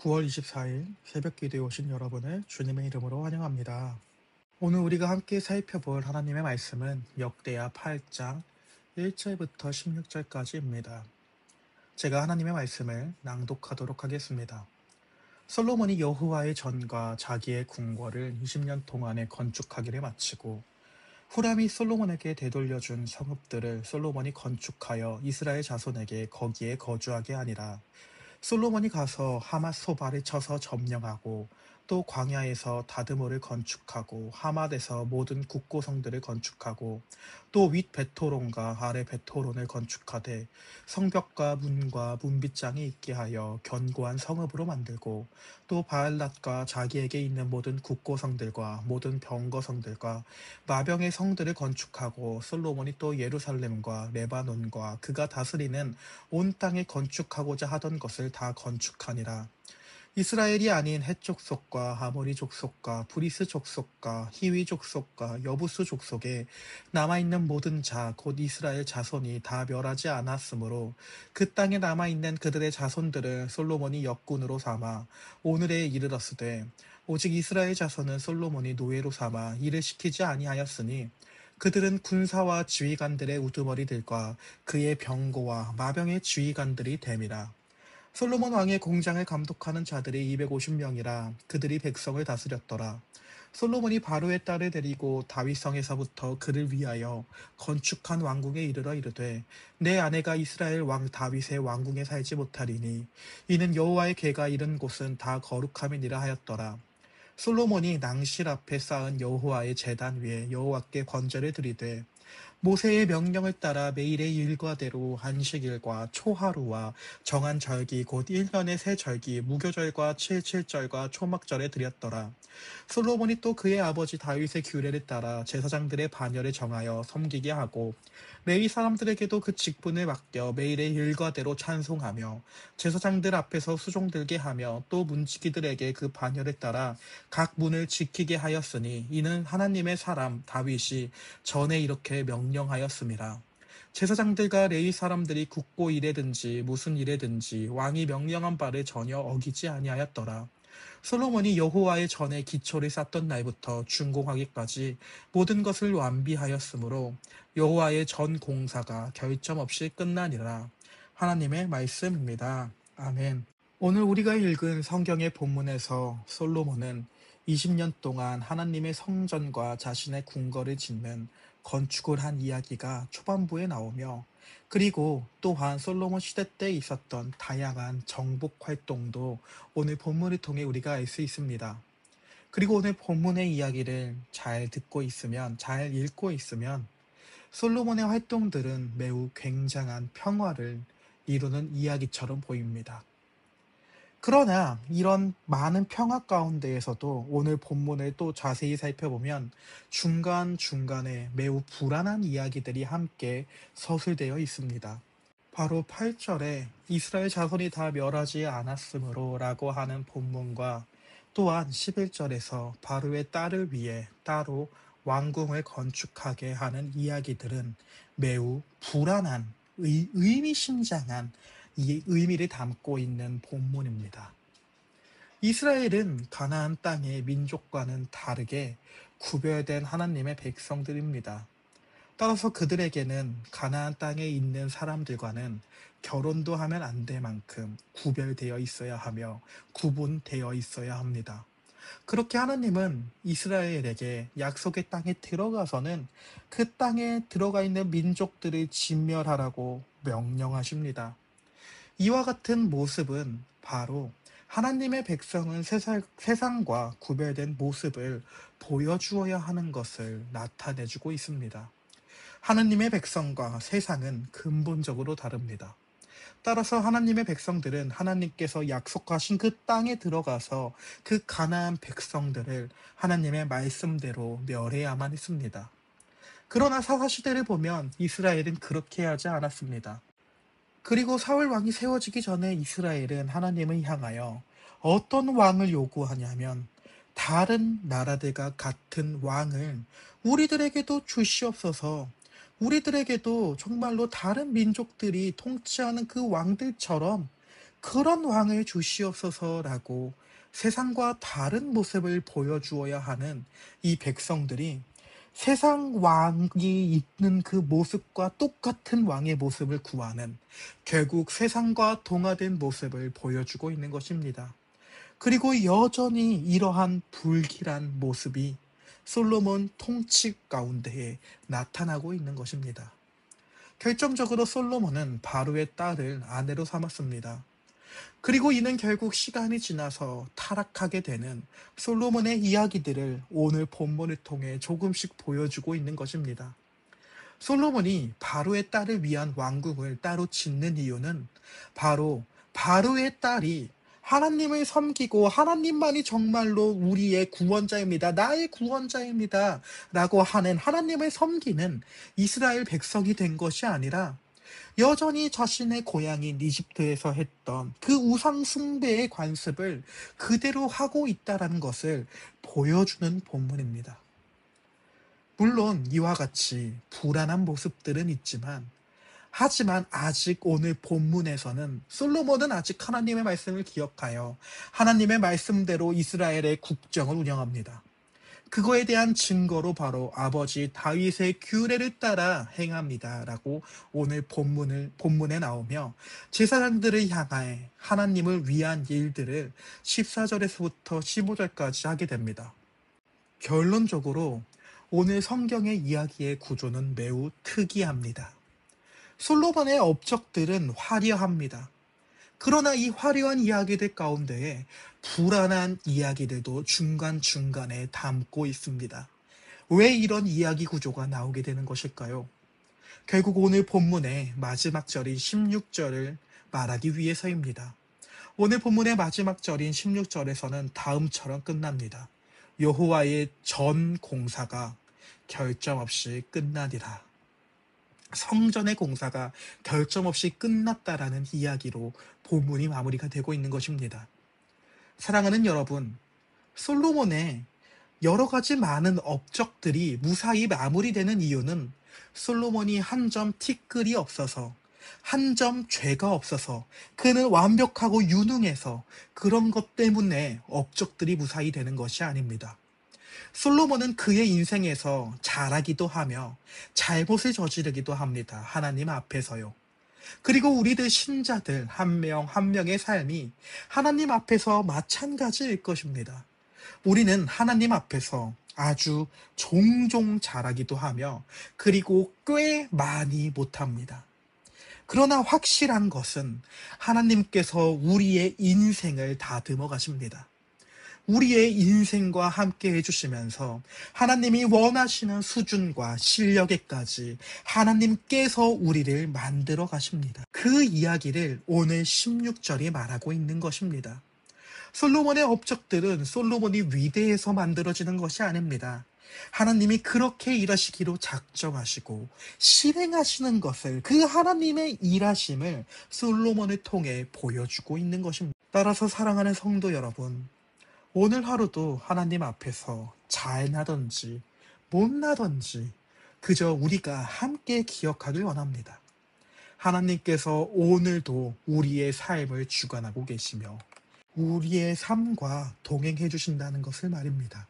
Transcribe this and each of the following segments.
9월 24일 새벽 기도에 오신 여러분을 주님의 이름으로 환영합니다. 오늘 우리가 함께 살펴볼 하나님의 말씀은 역대하 8장 1절부터 16절까지입니다. 제가 하나님의 말씀을 낭독하도록 하겠습니다. 솔로몬이 여호와의 전과 자기의 궁궐을 20년 동안에 건축하기를 마치고 후람이 솔로몬에게 되돌려준 성읍들을 솔로몬이 건축하여 이스라엘 자손에게 거기에 거주하게 하니라. 솔로몬이 가서 하맛 소바를 쳐서 점령하고 또 광야에서 다드모를 건축하고 하맛에서 모든 국고성들을 건축하고 또 윗 베토론과 아래 베토론을 건축하되 성벽과 문과 문빗장이 있게 하여 견고한 성읍으로 만들고 또 바알랏과 자기에게 있는 모든 국고성들과 모든 병거성들과 마병의 성들을 건축하고 솔로몬이 또 예루살렘과 레바논과 그가 다스리는 온 땅에 건축하고자 하던 것을 다 건축하니라. 이스라엘이 아닌 헷 족속과 아모리 족속과 브리스 족속과 히위 족속과 여부수 족속에 남아있는 모든 자 곧 이스라엘 자손이 다 멸하지 않았으므로 그 땅에 남아있는 그들의 자손들을 솔로몬이 역군으로 삼아 오늘에 이르렀으되 오직 이스라엘 자손은 솔로몬이 노예로 삼아 일을 시키지 아니하였으니 그들은 군사와 지휘관들의 우두머리들과 그의 병거와 마병의 지휘관들이 됨이라. 솔로몬 왕의 공장을 감독하는 자들이 250명이라 그들이 백성을 다스렸더라. 솔로몬이 바로의 딸을 데리고 다윗성에서부터 그를 위하여 건축한 왕궁에 이르러 이르되 내 아내가 이스라엘 왕 다윗의 왕궁에 살지 못하리니 이는 여호와의 궤가 이른 곳은 다 거룩함이니라 하였더라. 솔로몬이 낭실 앞에 쌓은 여호와의 제단 위에 여호와께 번제를 드리되 모세의 명령을 따라 매일의 일과대로 안식일과 초하루와 정한 절기 곧 1년의 새 절기 무교절과 칠칠절과 초막절에 드렸더라. 솔로몬이 또 그의 아버지 다윗의 규례를 따라 제사장들의 반열을 정하여 섬기게 하고 레위 사람들에게도 그 직분을 맡겨 매일의 일과대로 찬송하며 제사장들 앞에서 수종 들게 하며 또 문지기들에게 그 반열을 따라 각 문을 지키게 하였으니 이는 하나님의 사람 다윗이 전에 이렇게 명령하였음이라. 제사장들과 레위 사람들이 국고 일에든지 무슨 일에든지 왕이 명령한 바를 전혀 어기지 아니하였더라. 솔로몬이 여호와의 전에 기초를 쌓던 날부터 준공하기까지 모든 것을 완비하였으므로 여호와의 전 공사가 결점 없이 끝나니라. 하나님의 말씀입니다. 아멘. 오늘 우리가 읽은 성경의 본문에서 솔로몬은 20년 동안 하나님의 성전과 자신의 궁궐을 짓는 건축을 한 이야기가 초반부에 나오며 그리고 또한 솔로몬 시대 때 있었던 다양한 정복 활동도 오늘 본문을 통해 우리가 알 수 있습니다. 그리고 오늘 본문의 이야기를 잘 듣고 있으면, 잘 읽고 있으면 솔로몬의 활동들은 매우 굉장한 평화를 이루는 이야기처럼 보입니다. 그러나 이런 많은 평화 가운데에서도 오늘 본문을 또 자세히 살펴보면 중간중간에 매우 불안한 이야기들이 함께 서술되어 있습니다. 바로 8절에 이스라엘 자손이 다 멸하지 않았으므로 라고 하는 본문과 또한 11절에서 바로의 딸을 위해 따로 왕궁을 건축하게 하는 이야기들은 매우 불안한 의미심장한 이 의미를 담고 있는 본문입니다. 이스라엘은 가나안 땅의 민족과는 다르게 구별된 하나님의 백성들입니다. 따라서 그들에게는 가나안 땅에 있는 사람들과는 결혼도 하면 안 될 만큼 구별되어 있어야 하며 구분되어 있어야 합니다. 그렇게 하나님은 이스라엘에게 약속의 땅에 들어가서는 그 땅에 들어가 있는 민족들을 진멸하라고 명령하십니다. 이와 같은 모습은 바로 하나님의 백성은 세상과 구별된 모습을 보여주어야 하는 것을 나타내주고 있습니다. 하나님의 백성과 세상은 근본적으로 다릅니다. 따라서 하나님의 백성들은 하나님께서 약속하신 그 땅에 들어가서 그 가나안 백성들을 하나님의 말씀대로 멸해야만 했습니다. 그러나 사사시대를 보면 이스라엘은 그렇게 하지 않았습니다. 그리고 사울 왕이 세워지기 전에 이스라엘은 하나님을 향하여 어떤 왕을 요구하냐면 다른 나라들과 같은 왕을 우리들에게도 주시옵소서. 우리들에게도 정말로 다른 민족들이 통치하는 그 왕들처럼 그런 왕을 주시옵소서라고 세상과 다른 모습을 보여주어야 하는 이 백성들이 세상 왕이 있는 그 모습과 똑같은 왕의 모습을 구하는, 결국 세상과 동화된 모습을 보여주고 있는 것입니다. 그리고 여전히 이러한 불길한 모습이 솔로몬 통치 가운데에 나타나고 있는 것입니다. 결정적으로 솔로몬은 바로의 딸을 아내로 삼았습니다. 그리고 이는 결국 시간이 지나서 타락하게 되는 솔로몬의 이야기들을 오늘 본문을 통해 조금씩 보여주고 있는 것입니다. 솔로몬이 바로의 딸을 위한 왕궁을 따로 짓는 이유는 바로 바로의 딸이 하나님을 섬기고 하나님만이 정말로 우리의 구원자입니다, 나의 구원자입니다 라고 하는 하나님을 섬기는 이스라엘 백성이 된 것이 아니라 여전히 자신의 고향인 이집트에서 했던 그 우상 숭배의 관습을 그대로 하고 있다는 것을 보여주는 본문입니다. 물론 이와 같이 불안한 모습들은 있지만, 하지만 아직 오늘 본문에서는 솔로몬은 아직 하나님의 말씀을 기억하여 하나님의 말씀대로 이스라엘의 국정을 운영합니다. 그거에 대한 증거로 바로 아버지 다윗의 규례를 따라 행합니다 라고 오늘 본문에 나오며, 제사장들을 향해 하나님을 위한 일들을 14절에서부터 15절까지 하게 됩니다. 결론적으로 오늘 성경의 이야기의 구조는 매우 특이합니다. 솔로몬의 업적들은 화려합니다. 그러나 이 화려한 이야기들 가운데에 불안한 이야기들도 중간중간에 담고 있습니다. 왜 이런 이야기 구조가 나오게 되는 것일까요? 결국 오늘 본문의 마지막 절인 16절을 말하기 위해서입니다. 오늘 본문의 마지막 절인 16절에서는 다음처럼 끝납니다. 여호와의 전 공사가 결점 없이 끝나니라. 성전의 공사가 결점 없이 끝났다라는 이야기로 본문이 마무리가 되고 있는 것입니다. 사랑하는 여러분, 솔로몬의 여러 가지 많은 업적들이 무사히 마무리되는 이유는 솔로몬이 한 점 티끌이 없어서, 한 점 죄가 없어서, 그는 완벽하고 유능해서 그런 것 때문에 업적들이 무사히 되는 것이 아닙니다. 솔로몬은 그의 인생에서 잘하기도 하며 잘못을 저지르기도 합니다. 하나님 앞에서요. 그리고 우리들 신자들 한 명 한 명의 삶이 하나님 앞에서 마찬가지일 것입니다. 우리는 하나님 앞에서 아주 종종 잘하기도 하며 그리고 꽤 많이 못합니다. 그러나 확실한 것은 하나님께서 우리의 인생을 다듬어 가십니다. 우리의 인생과 함께 해주시면서 하나님이 원하시는 수준과 실력에까지 하나님께서 우리를 만들어 가십니다. 그 이야기를 오늘 16절이 말하고 있는 것입니다. 솔로몬의 업적들은 솔로몬이 위대해서 만들어지는 것이 아닙니다. 하나님이 그렇게 일하시기로 작정하시고 실행하시는 것을, 그 하나님의 일하심을 솔로몬을 통해 보여주고 있는 것입니다. 따라서 사랑하는 성도 여러분, 오늘 하루도 하나님 앞에서 잘나든지 못나든지 그저 우리가 함께 기억하길 원합니다. 하나님께서 오늘도 우리의 삶을 주관하고 계시며 우리의 삶과 동행해 주신다는 것을 말입니다.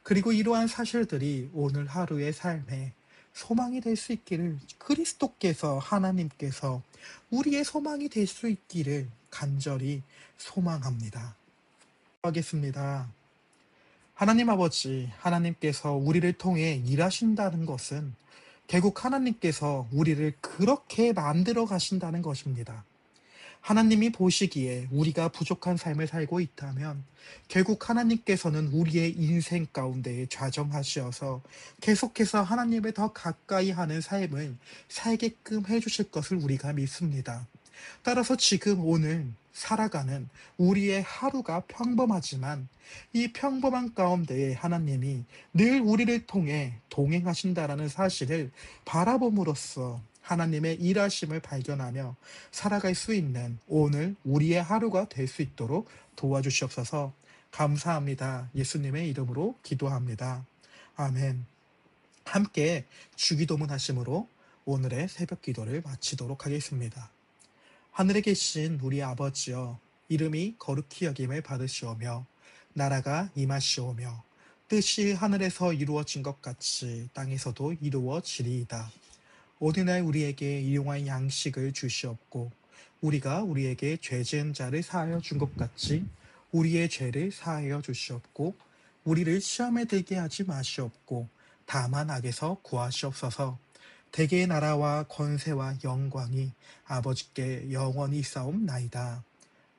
그리고 이러한 사실들이 오늘 하루의 삶에 소망이 될 수 있기를, 그리스도께서, 하나님께서 우리의 소망이 될 수 있기를 간절히 소망합니다. 하겠습니다. 하나님 아버지, 하나님께서 우리를 통해 일하신다는 것은 결국 하나님께서 우리를 그렇게 만들어 가신다는 것입니다. 하나님이 보시기에 우리가 부족한 삶을 살고 있다면 결국 하나님께서는 우리의 인생 가운데 좌정하시어서 계속해서 하나님을 더 가까이 하는 삶을 살게끔 해주실 것을 우리가 믿습니다. 따라서 지금 오늘 살아가는 우리의 하루가 평범하지만 이 평범한 가운데에 하나님이 늘 우리를 통해 동행하신다라는 사실을 바라봄으로써 하나님의 일하심을 발견하며 살아갈 수 있는 오늘 우리의 하루가 될 수 있도록 도와주시옵소서. 감사합니다. 예수님의 이름으로 기도합니다. 아멘. 함께 주기도문 하심으로 오늘의 새벽 기도를 마치도록 하겠습니다. 하늘에 계신 우리 아버지여, 이름이 거룩히 여김을 받으시오며, 나라가 임하시오며, 뜻이 하늘에서 이루어진 것 같이 땅에서도 이루어지리이다. 오늘날 우리에게 일용할 양식을 주시옵고, 우리가 우리에게 죄 지은 자를 사하여 준 것 같이 우리의 죄를 사하여 주시옵고, 우리를 시험에 들게 하지 마시옵고, 다만 악에서 구하시옵소서. 대개의 나라와 권세와 영광이 아버지께 영원히 있사옵나이다.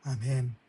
아멘.